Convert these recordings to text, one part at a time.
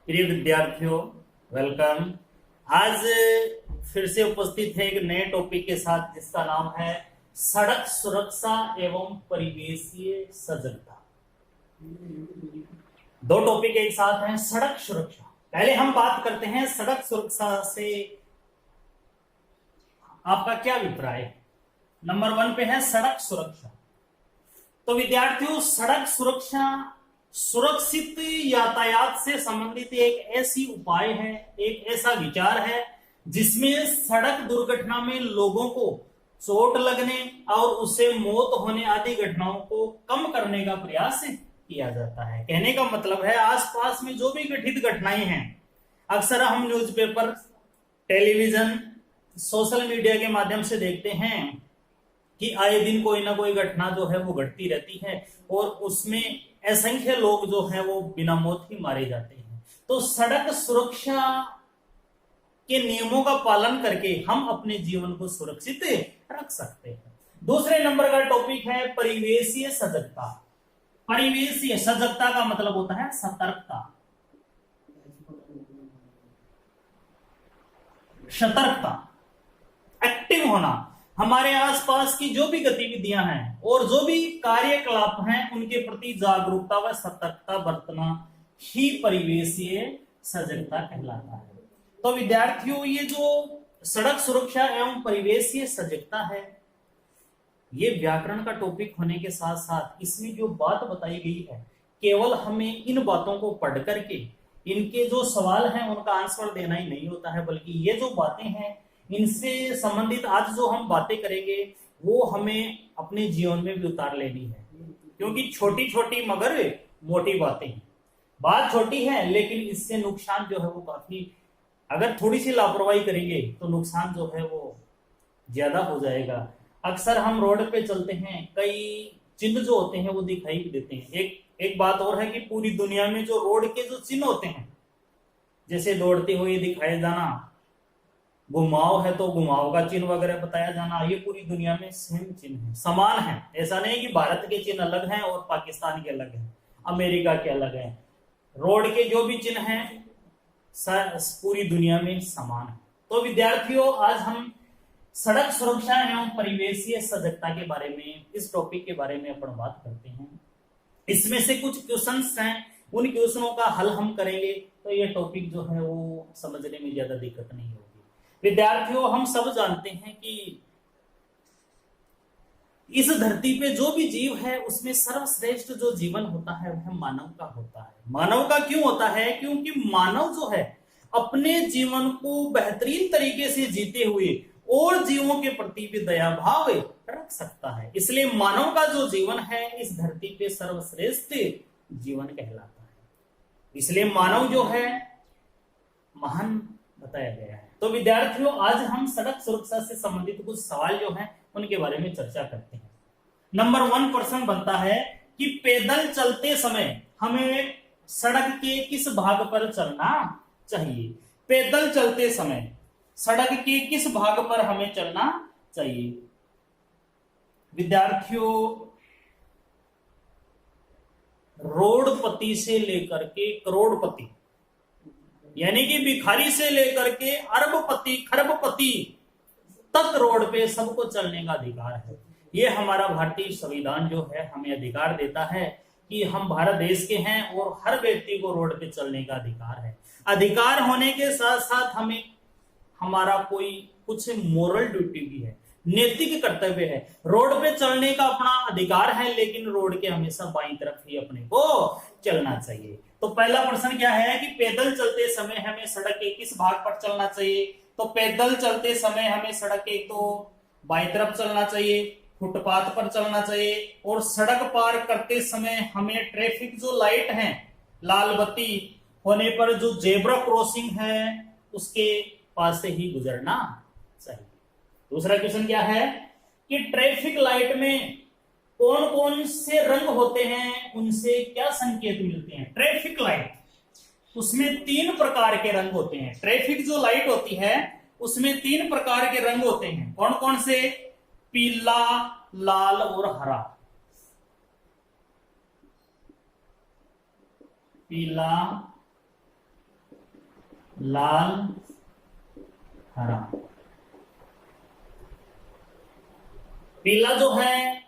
प्रिय विद्यार्थियों, वेलकम। आज फिर से उपस्थित है एक नए टॉपिक के साथ जिसका नाम है सड़क सुरक्षा एवं परिवेशीय सजगता। दो टॉपिक एक साथ हैं। सड़क सुरक्षा, पहले हम बात करते हैं सड़क सुरक्षा से आपका क्या अभिप्राय है। नंबर 1 पे है सड़क सुरक्षा। तो विद्यार्थियों, सड़क सुरक्षा सुरक्षित यातायात से संबंधित एक ऐसी उपाय है, एक ऐसा विचार है जिसमें सड़क दुर्घटना में लोगों को चोट लगने और उससे मौत होने आदि घटनाओं को कम करने का प्रयास किया जाता है। कहने का मतलब है आसपास में जो भी घटित घटनाएं हैं, अक्सर हम न्यूज़पेपर, टेलीविजन, सोशल मीडिया के माध्यम से देखते हैं कि आए दिन कोई ना कोई घटना जो है वो घटती रहती है और उसमें असंख्य लोग जो हैं वो बिना मौत ही मारे जाते हैं। तो सड़क सुरक्षा के नियमों का पालन करके हम अपने जीवन को सुरक्षित रख सकते हैं। दूसरे नंबर का टॉपिक है परिवेशीय सजगता। परिवेशीय सजगता का मतलब होता है सतर्कता, सतर्कता, एक्टिव होना। हमारे आसपास की जो भी गतिविधियां हैं और जो भी कार्यकलाप हैं उनके प्रति जागरूकता व सतर्कता बरतना ही परिवेशीय सजगता कहलाता है। तो विद्यार्थियों, ये जो सड़क सुरक्षा एवं परिवेशीय सजगता है, ये व्याकरण का टॉपिक होने के साथ साथ इसमें जो बात बताई गई है, केवल हमें इन बातों को पढ़ करके इनके जो सवाल हैं उनका आंसर देना ही नहीं होता है, बल्कि ये जो बातें हैं इनसे संबंधित आज जो हम बातें करेंगे वो हमें अपने जीवन में भी उतार लेनी है। क्योंकि छोटी छोटी मगर मोटी बातें हैं। बात छोटी है लेकिन इससे नुकसान जो है वो काफी, अगर थोड़ी सी लापरवाही करेंगे तो नुकसान जो है वो ज्यादा हो जाएगा। अक्सर हम रोड पे चलते हैं, कई चिन्ह जो होते हैं वो दिखाई भी देते हैं। एक बात और है कि पूरी दुनिया में जो रोड के जो चिन्ह होते हैं, जैसे दौड़ते हुए दिखाया जाना, घुमाव है तो घुमाव का चिन्ह वगैरह बताया जाना, ये पूरी दुनिया में सेम चिन्ह है, समान है। ऐसा नहीं कि भारत के चिन्ह अलग हैं और पाकिस्तान के अलग हैं, अमेरिका के अलग हैं। रोड के जो भी चिन्ह हैं पूरी दुनिया में समान है। तो विद्यार्थियों, आज हम सड़क सुरक्षा एवं परिवेशीय सजगता के बारे में, इस टॉपिक के बारे में अपन बात करते हैं। इसमें से कुछ क्वेश्चंस हैं, उन क्वेश्चनों का हल हम करेंगे तो ये टॉपिक जो है वो समझने में ज्यादा दिक्कत नहीं होगी। विद्यार्थियों, हम सब जानते हैं कि इस धरती पे जो भी जीव है उसमें सर्वश्रेष्ठ जो जीवन होता है वह मानव का होता है। मानव का क्यों होता है? क्योंकि मानव जो है अपने जीवन को बेहतरीन तरीके से जीते हुए और जीवों के प्रति भी दया भाव रख सकता है। इसलिए मानव का जो जीवन है इस धरती पे सर्वश्रेष्ठ जीवन कहलाता है। इसलिए मानव जो है महान बताया गया है। तो विद्यार्थियों, आज हम सड़क सुरक्षा से संबंधित कुछ सवाल जो हैं उनके बारे में चर्चा करते हैं। नंबर 1 प्रश्न बनता है कि पैदल चलते समय हमें सड़क के किस भाग पर चलना चाहिए? पैदल चलते समय सड़क के किस भाग पर हमें चलना चाहिए? विद्यार्थियों, रोडपति से लेकर के करोड़पति, यानी कि भिखारी से लेकर के अरबपति खरबपति तक रोड पे सबको चलने का अधिकार है। ये हमारा भारतीय संविधान जो है हमें अधिकार देता है कि हम भारत देश के हैं और हर व्यक्ति को रोड पे चलने का अधिकार है। अधिकार होने के साथ साथ हमें हमारा कोई कुछ मोरल ड्यूटी भी है, नैतिक कर्तव्य है। रोड पे चलने का अपना अधिकार है, लेकिन रोड के हमेशा बाईं तरफ ही अपने को चलना चाहिए। तो पहला प्रश्न क्या है कि पैदल चलते समय हमें सड़क के किस भाग पर चलना चाहिए? तो पैदल चलते समय हमें सड़क के तो बाईं तरफ चलना चाहिए, फुटपाथ पर चलना चाहिए, और सड़क पार करते समय हमें ट्रैफिक जो लाइट है, लाल बत्ती होने पर जो जेब्रा क्रॉसिंग है उसके पास से ही गुजरना चाहिए। दूसरा क्वेश्चन क्या है कि ट्रैफिक लाइट में कौन कौन से रंग होते हैं, उनसे क्या संकेत मिलते हैं? ट्रैफिक लाइट, उसमें 3 प्रकार के रंग होते हैं। ट्रैफिक जो लाइट होती है उसमें 3 प्रकार के रंग होते हैं। कौन कौन से? पीला, लाल और हरा। पीला, लाल, हरा। पीला जो है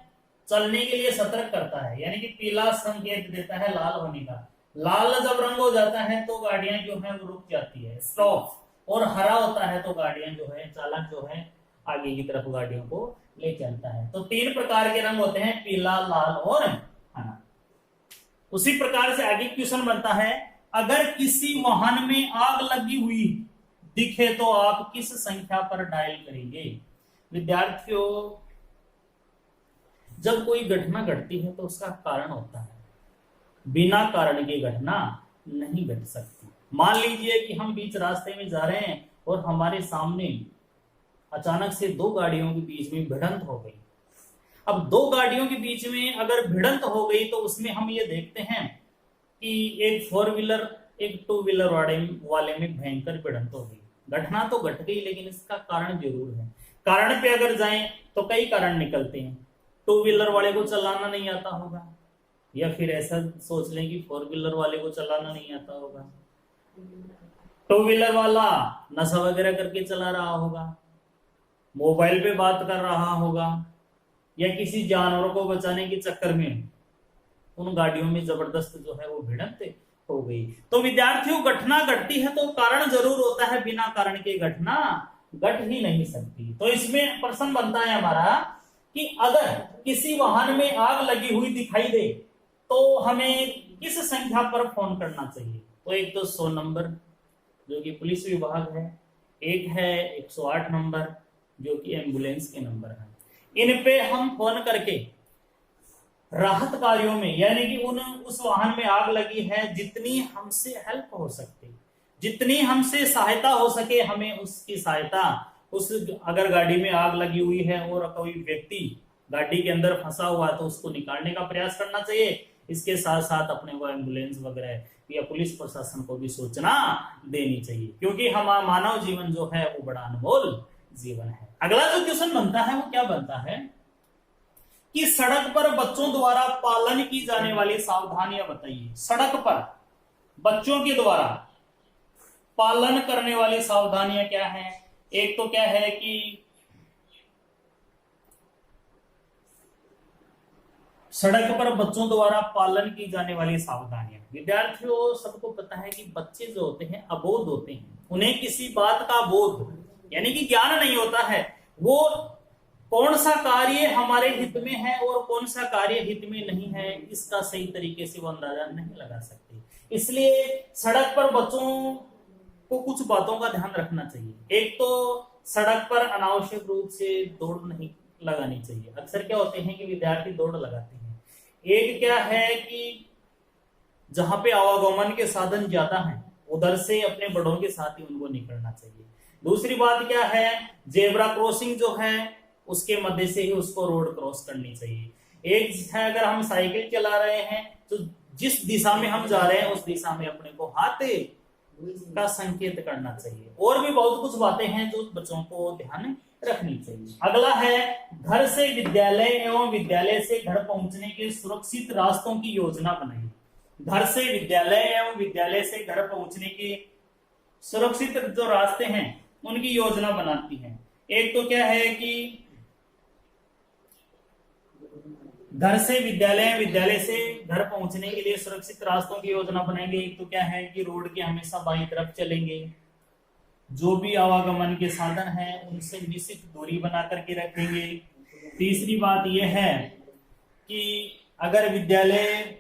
चलने के लिए सतर्क करता है, यानी कि पीला संकेत देता है लाल होने का। लाल जब रंग हो जाता है तो गाड़ियां जो है वो रुक जाती है, स्टॉप। और हरा होता है तो गाड़ियां जो है, चालक जो है आगे की तरफ गाड़ियों को ले चलता है। तो 3 प्रकार के रंग होते हैं, पीला, लाल और हरा। उसी प्रकार से आगे क्वेश्चन बनता है, अगर किसी वाहन में आग लगी हुई दिखे तो आप किस संख्या पर डायल करेंगे? विद्यार्थियों, जब कोई घटना घटती है तो उसका कारण होता है, बिना कारण की घटना नहीं घट सकती। मान लीजिए कि हम बीच रास्ते में जा रहे हैं और हमारे सामने अचानक से 2 गाड़ियों के बीच में भिड़ंत हो गई। अब 2 गाड़ियों के बीच में अगर भिड़ंत हो गई तो उसमें हम ये देखते हैं कि एक 4 व्हीलर एक 2 व्हीलर वाले में भयंकर भिड़ंत हो गई। घटना तो घट गई, लेकिन इसका कारण जरूर है। कारण पे अगर जाएं तो कई कारण निकलते हैं। 2 व्हीलर वाले को चलाना नहीं आता होगा, या फिर ऐसा सोच लें कि 4 व्हीलर वाले को चलाना नहीं आता होगा। 2 व्हीलर वाला नशा वगैरह करके चला रहा होगा, मोबाइल पे बात कर रहा होगा, या किसी जानवर को बचाने के चक्कर में उन गाड़ियों में जबरदस्त जो है वो भिड़ंत हो गई। तो विद्यार्थियों, घटना घटती है तो कारण जरूर होता है, बिना कारण के घटना घट ही नहीं सकती। तो इसमें प्रश्न बनता है हमारा कि अगर किसी वाहन में आग लगी हुई दिखाई दे तो हमें किस संख्या पर फोन करना चाहिए? तो एक तो 100 नंबर जो कि पुलिस विभाग है, एक है 108 नंबर जो कि एम्बुलेंस के नंबर है। इन पे हम फोन करके राहत कार्यों में, यानी कि उस वाहन में आग लगी है, जितनी हमसे हेल्प हो सकती, जितनी हमसे सहायता हो सके, हमें उसकी सहायता, उस अगर गाड़ी में आग लगी हुई है और कोई व्यक्ति गाड़ी के अंदर फंसा हुआ है तो उसको निकालने का प्रयास करना चाहिए। इसके साथ साथ अपने वो एम्बुलेंस वगैरह या पुलिस प्रशासन को भी सूचना देनी चाहिए, क्योंकि हमारा मानव जीवन जो है वो बड़ा अनमोल जीवन है। अगला जो क्वेश्चन बनता है वो क्या बनता है कि सड़क पर बच्चों द्वारा पालन की जाने वाली सावधानियां बताइए। सड़क पर बच्चों के द्वारा पालन करने वाली सावधानियां क्या हैं? एक तो क्या है कि सड़क पर बच्चों द्वारा पालन की जाने वाली सावधानियां। विद्यार्थियों, सबको पता है कि बच्चे जो होते हैं अबोध होते हैं, उन्हें किसी बात का बोध यानी कि ज्ञान नहीं होता है। वो कौन सा कार्य हमारे हित में है और कौन सा कार्य हित में नहीं है, इसका सही तरीके से वो अंदाजा नहीं लगा सकते। इसलिए सड़क पर बच्चों को कुछ बातों का ध्यान रखना चाहिए। एक तो सड़क पर अनावश्यक रूप से दौड़ नहीं लगानी चाहिए। अक्सर क्या होते हैं कि विद्यार्थी दौड़ लगाते हैं। एक क्या है कि जहां पे आवागमन के साधन ज्यादा हैं उधर से अपने बड़ों के साथ ही उनको निकलना चाहिए। दूसरी बात क्या है, जेब्रा क्रॉसिंग जो है उसके मध्य से ही उसको रोड क्रॉस करनी चाहिए। एक है, अगर हम साइकिल चला रहे हैं तो जिस दिशा में हम जा रहे हैं उस दिशा में अपने को हाथ का संकेत करना चाहिए। और भी बहुत कुछ बातें हैं जो बच्चों को ध्यान रखनी चाहिए। अगला है, घर से विद्यालय एवं विद्यालय से घर पहुंचने के सुरक्षित रास्तों की योजना बनाइए। घर से विद्यालय एवं विद्यालय से घर पहुंचने के सुरक्षित जो रास्ते हैं उनकी योजना बनाती है। एक तो क्या है कि घर से विद्यालय, विद्यालय से घर पहुंचने के लिए सुरक्षित रास्तों की योजना बनाएंगे। एक तो क्या है कि रोड के हमेशा बाईं तरफ चलेंगे, जो भी आवागमन के साधन हैं उनसे निश्चित दूरी बना करके रखेंगे। तीसरी बात यह है कि अगर विद्यालय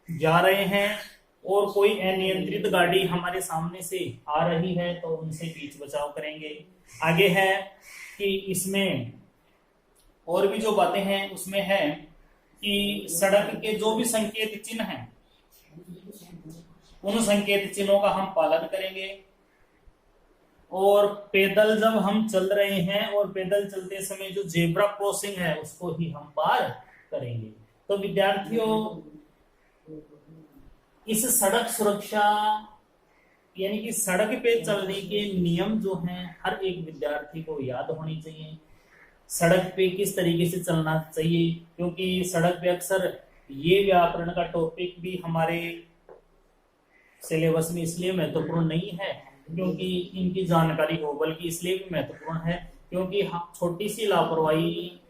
जा रहे हैं और कोई अनियंत्रित गाड़ी हमारे सामने से आ रही है तो उनसे बीच बचाव करेंगे। आगे है कि इसमें और भी जो बातें हैं उसमें है कि सड़क के जो भी संकेत चिन्ह हैं उन संकेत चिन्हों का हम पालन करेंगे। और पैदल जब हम चल रहे हैं और पैदल चलते समय जो जेब्रा क्रॉसिंग है उसको ही हम पार करेंगे। तो विद्यार्थियों, इस सड़क सुरक्षा यानी कि सड़क पे चलने के नियम जो हैं हर एक विद्यार्थी को याद होनी चाहिए। सड़क पे किस तरीके से चलना चाहिए, क्योंकि सड़क पे अक्सर ये व्याकरण का टॉपिक भी हमारे सिलेबस में इसलिए महत्वपूर्ण नहीं है क्योंकि इनकी जानकारी हो, बल्कि इसलिए भी महत्वपूर्ण है क्योंकि छोटी सी लापरवाही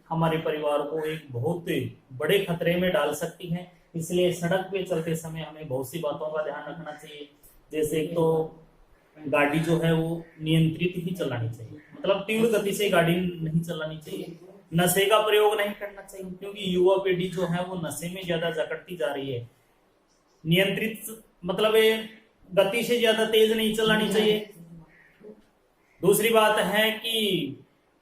हमारे परिवार को एक बहुत बड़े खतरे में डाल सकती है। इसलिए सड़क पे चलते समय हमें बहुत सी बातों का ध्यान रखना चाहिए। जैसे एक तो गाड़ी जो है वो नियंत्रित ही चलानी चाहिए, मतलब तीव्र गति से गाड़ी नहीं चलानी चाहिए। नशे का प्रयोग नहीं करना चाहिए क्योंकि युवा पीढ़ी जो है वो नशे में ज्यादा जकड़ती जा रही है। नियंत्रित मतलब गति से ज्यादा तेज नहीं चलानी चाहिए। दूसरी बात है कि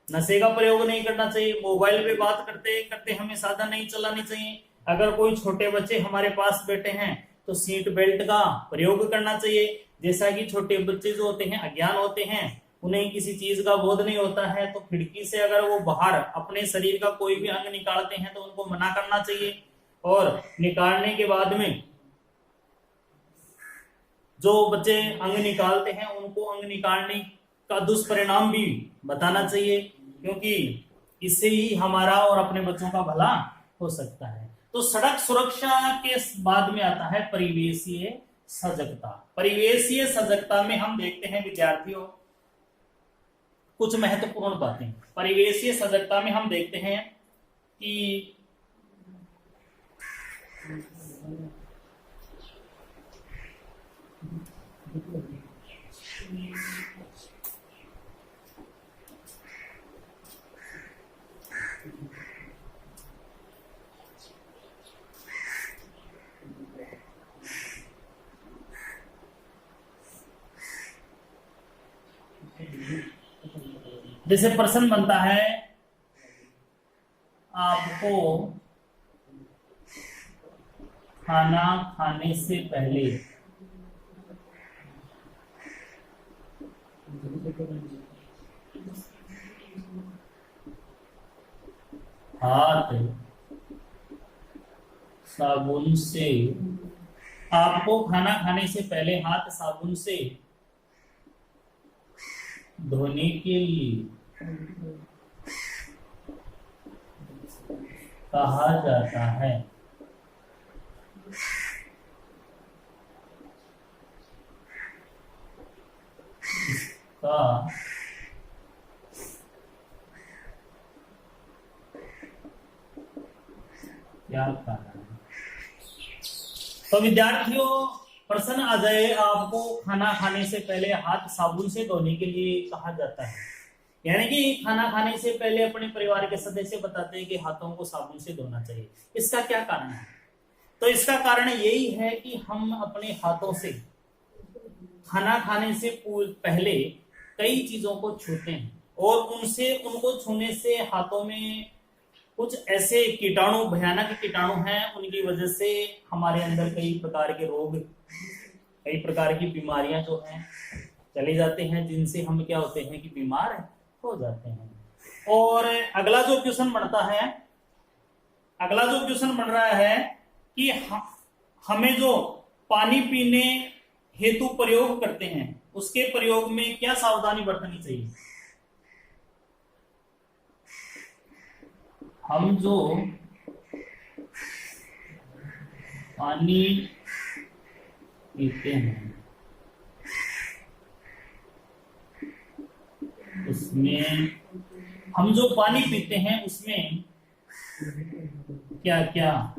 नशे का प्रयोग नहीं करना चाहिए। मोबाइल पे बात करते करते हमें साधन नहीं चलानी चाहिए। अगर कोई छोटे बच्चे हमारे पास बैठे हैं तो सीट बेल्ट का प्रयोग करना चाहिए। जैसा कि छोटे बच्चे जो होते हैं अज्ञान होते हैं, उन्हें किसी चीज का बोध नहीं होता है, तो खिड़की से अगर वो बाहर अपने शरीर का कोई भी अंग निकालते हैं तो उनको मना करना चाहिए। और निकालने के बाद में जो बच्चे अंग निकालते हैं उनको अंग निकालने का दुष्परिणाम भी बताना चाहिए, क्योंकि इससे ही हमारा और अपने बच्चों का भला हो सकता है। तो सड़क सुरक्षा के बाद में आता है परिवेशीय सजगता। परिवेशीय सजगता में हम देखते हैं विद्यार्थियों कुछ महत्वपूर्ण बातें। परिवेशीय सजगता में हम देखते हैं कि जैसे प्रश्न बनता है आपको खाना खाने से पहले हाथ साबुन से, आपको खाना खाने से पहले हाथ साबुन से धोने के लिए कहा जाता है। इसका क्या कारण है? तो विद्यार्थियों प्रश्न आ जाए आपको खाना खाने से पहले हाथ साबुन से धोने के लिए कहा जाता है, यानी कि खाना खाने से पहले अपने परिवार के सदस्य बताते हैं कि हाथों को साबुन से धोना चाहिए। इसका क्या कारण है? तो इसका कारण यही है कि हम अपने हाथों से खाना खाने से पहले कई चीजों को छूते हैं और उनको छूने से हाथों में कुछ ऐसे कीटाणु, भयानक कीटाणु हैं, उनकी वजह से हमारे अंदर कई प्रकार के रोग, कई प्रकार की बीमारियां जो हैं चले जाते हैं, जिनसे हम क्या होते हैं कि बीमार हो जाते हैं। और अगला जो क्वेश्चन बन रहा है कि हमें जो पानी पीने हेतु प्रयोग करते हैं उसके प्रयोग में क्या सावधानी बरतनी चाहिए? हम जो पानी पीते हैं उसमें क्या क्या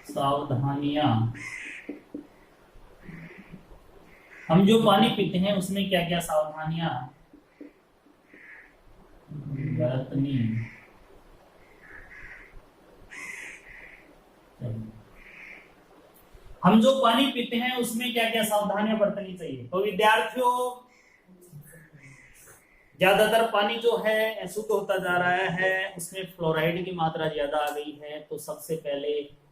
सावधानियां, हम जो पानी पीते हैं उसमें क्या क्या सावधानियां बरतनी चाहिए? हम जो पानी पीते हैं उसमें क्या क्या सावधानियां बरतनी चाहिए? तो विद्यार्थियों ज्यादातर पानी जो है अशुद्ध होता जा रहा है, उसमें फ्लोराइड की मात्रा ज्यादा आ गई है। तो सबसे पहले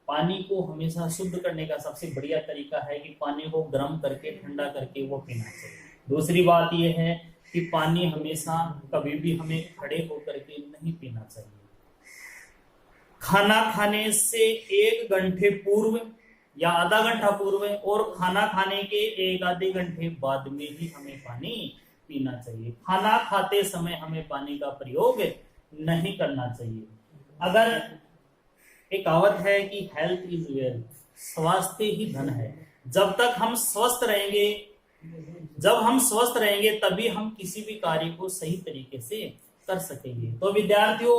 पानी को हमेशा शुद्ध करने का सबसे बढ़िया तरीका है कि पानी को गर्म करके ठंडा करके वो पीना चाहिए। दूसरी बात यह है कि पानी हमेशा कभी भी हमें खड़े होकर के नहीं पीना चाहिए। खाना खाने से 1 घंटे पूर्व या आधा घंटा पूर्व और खाना खाने के 1 आधे घंटे बाद में ही हमें पानी पीना चाहिए। खाना खाते समय हमें पानी का प्रयोग नहीं करना चाहिए। अगर एक कहावत है कि हेल्थ इज वेल्थ, स्वास्थ्य ही धन है। जब तक हम स्वस्थ रहेंगे, जब हम स्वस्थ रहेंगे तभी हम किसी भी कार्य को सही तरीके से कर सकेंगे। तो विद्यार्थियों,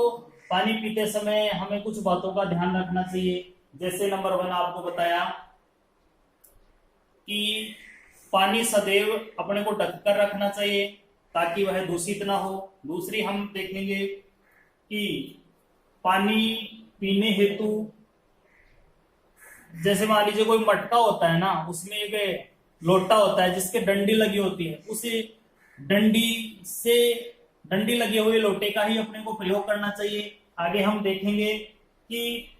पानी पीते समय हमें कुछ बातों का ध्यान रखना चाहिए। जैसे नंबर 1 आपको बताया कि पानी सदैव अपने को ढककर रखना चाहिए ताकि वह दूषित ना हो। दूसरी हम देखेंगे कि पानी पीने हेतु, जैसे मान लीजिए कोई मटका होता है ना, उसमें एक लोटा होता है जिसके डंडी लगी होती है, उसी डंडी लगे हुए लोटे का ही अपने को प्रयोग करना चाहिए। आगे हम देखेंगे कि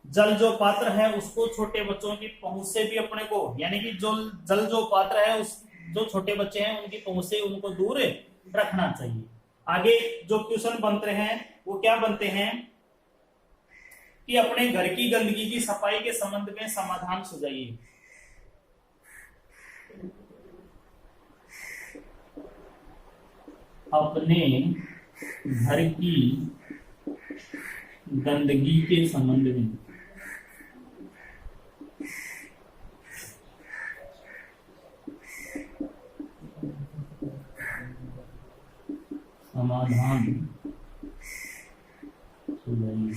जल जो पात्र है उसको छोटे बच्चों की पहुंच से भी अपने को, यानी कि जो जल जो पात्र है उस जो छोटे बच्चे हैं उनकी पहुंच से उनको दूर रखना चाहिए। आगे जो क्वेश्चन बनते हैं वो क्या बनते हैं कि अपने घर की गंदगी की सफाई के संबंध में समाधान सुझाइए। अपने घर की गंदगी के संबंध में समाधान सुझाइए।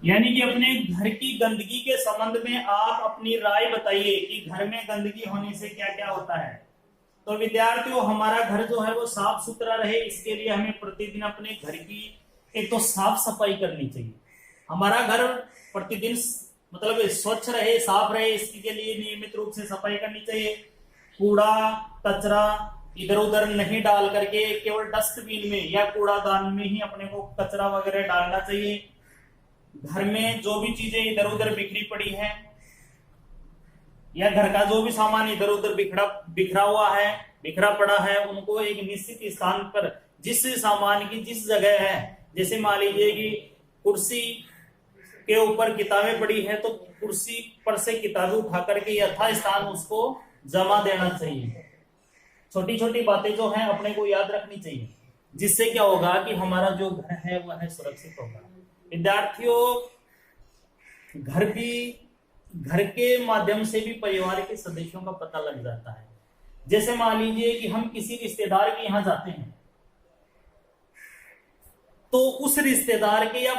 यानी कि अपने घर की गंदगी के संबंध में आप अपनी राय बताइए कि घर में गंदगी होने से क्या क्या होता है। तो विद्यार्थियों, हमारा घर जो है वो साफ सुथरा रहे, इसके लिए हमें प्रतिदिन अपने घर की एक तो साफ सफाई करनी चाहिए। हमारा घर प्रतिदिन मतलब स्वच्छ रहे, साफ रहे, इसके लिए नियमित रूप से सफाई करनी चाहिए। कूड़ा कचरा इधर उधर नहीं डाल करके केवल डस्टबिन में या कूड़ादान में ही अपने को कचरा वगैरह डालना चाहिए। घर में जो भी चीजें इधर उधर बिखरी पड़ी है या घर का जो भी सामान इधर उधर बिखरा पड़ा है, उनको एक निश्चित स्थान पर, जिस सामान की जिस जगह है, जैसे मान लीजिए कि कुर्सी के ऊपर किताबें पड़ी है तो कुर्सी पर से किताबें उठा करके यथा स्थान उसको जमा देना चाहिए। छोटी छोटी बातें जो हैं अपने को याद रखनी चाहिए, जिससे क्या होगा कि हमारा जो घर है वह सुरक्षित होगा। विद्यार्थियों, घर के माध्यम से भी परिवार के सदस्यों का पता लग जाता है। जैसे मान लीजिए कि हम किसी रिश्तेदार के यहां जाते हैं तो उस रिश्तेदार के या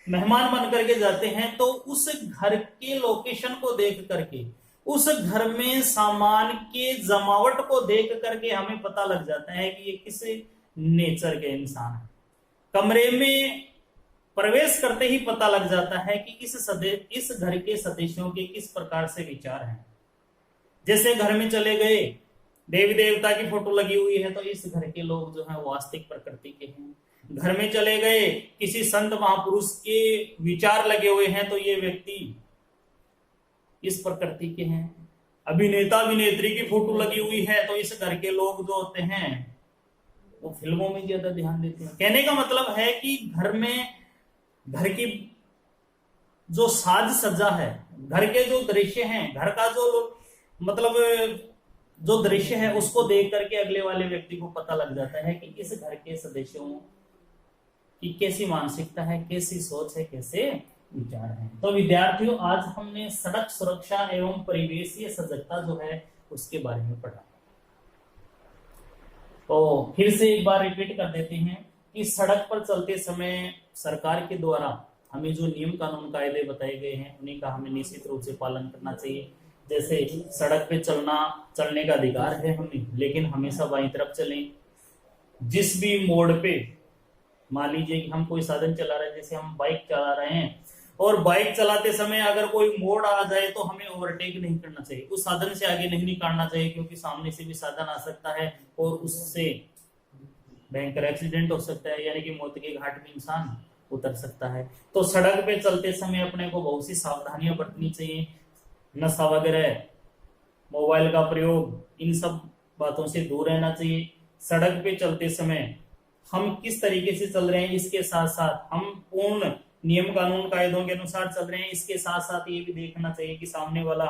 मेहमान बन करके जाते हैं तो उस घर के लोकेशन को देख करके, उस घर में सामान के जमावट को देख करके हमें पता लग जाता है कि ये किस नेचर के इंसान है। कमरे में प्रवेश करते ही पता लग जाता है कि इस घर के सदस्यों के किस प्रकार से विचार हैं। जैसे घर में चले गए, देवी देवता की फोटो लगी हुई है तो इस घर के लोग जो है वास्तविक प्रकृति के हैं। घर में चले गए, किसी संत महापुरुष के विचार लगे हुए हैं तो ये व्यक्ति इस प्रकृति के हैं। अभिनेता अभिनेत्री की फोटो लगी हुई है तो इस घर के लोग जो होते हैं वो फिल्मों में ज्यादा ध्यान देते हैं। कहने का मतलब है कि घर की जो साज सज्जा है, घर के जो दृश्य हैं, घर का जो मतलब जो दृश्य है उसको देख करके अगले वाले व्यक्ति को पता लग जाता है कि इस घर के सदस्यों की कैसी मानसिकता है, कैसी सोच है, कैसे विचार है। तो विद्यार्थियों, आज हमने सड़क सुरक्षा एवं परिवेशीय सजगता जो है उसके बारे में पढ़ा। तो फिर से एक बार रिपीट कर देते हैं कि सड़क पर चलते समय सरकार के द्वारा हमें जो नियम कानून कायदे बताए गए हैं उन्हीं का हमें निश्चित रूप से पालन करना चाहिए। जैसे सड़क पे चलने का अधिकार है हमें, लेकिन हमेशा बाईं तरफ चलें। जिस भी मोड़ पे मान लीजिए कि हम कोई साधन चला रहे हैं, जैसे हम बाइक चला रहे हैं और बाइक चलाते समय अगर कोई मोड़ आ जाए तो हमें ओवरटेक नहीं करना चाहिए, उस साधन से आगे नहीं निकालना चाहिए, क्योंकि सामने से भी साधन आ सकता है और उससे भयंकर एक्सीडेंट हो सकता है, यानी कि मौत के घाट में इंसान उतर सकता है। तो सड़क पे चलते समय अपने को बहुत सी सावधानियां बरतनी चाहिए। नशा वगैरह, मोबाइल का प्रयोग, इन सब बातों से दूर रहना चाहिए। सड़क पे चलते समय हम किस तरीके से चल रहे हैं, इसके साथ साथ हम पूर्ण नियम कानून कायदों के अनुसार चल रहे हैं, इसके साथ साथ ये भी देखना चाहिए कि सामने वाला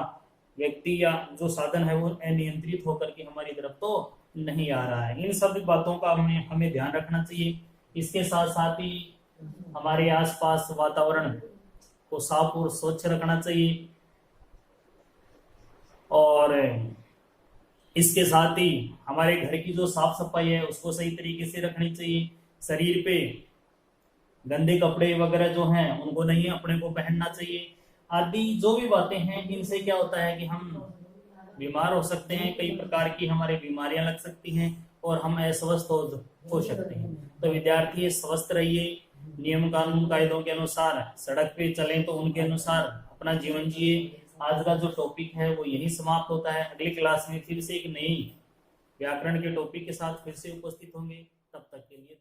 व्यक्ति या जो साधन है वो अनियंत्रित होकर के हमारी तरफ तो नहीं आ रहा है। इन सब बातों का हमें ध्यान रखना चाहिए। इसके साथ साथ ही हमारे आसपास वातावरण को साफ और स्वच्छ रखना चाहिए। और इसके साथ ही हमारे घर की जो साफ सफाई है उसको सही तरीके से रखनी चाहिए। शरीर पे गंदे कपड़े वगैरह जो हैं उनको नहीं अपने को पहनना चाहिए। आदि जो भी बातें हैं, इनसे क्या होता है कि हम बीमार हो सकते हैं, कई प्रकार की हमारी बीमारियां लग सकती हैं और हम अस्वस्थ हो सकते हैं। तो विद्यार्थी स्वस्थ रहिए, नियम कानून कायदों के अनुसार सड़क पे चलें तो उनके अनुसार अपना जीवन जिए। आज का जो टॉपिक है वो यही समाप्त होता है। अगली क्लास में फिर से एक नई व्याकरण के टॉपिक के साथ फिर से उपस्थित होंगे। तब तक के लिए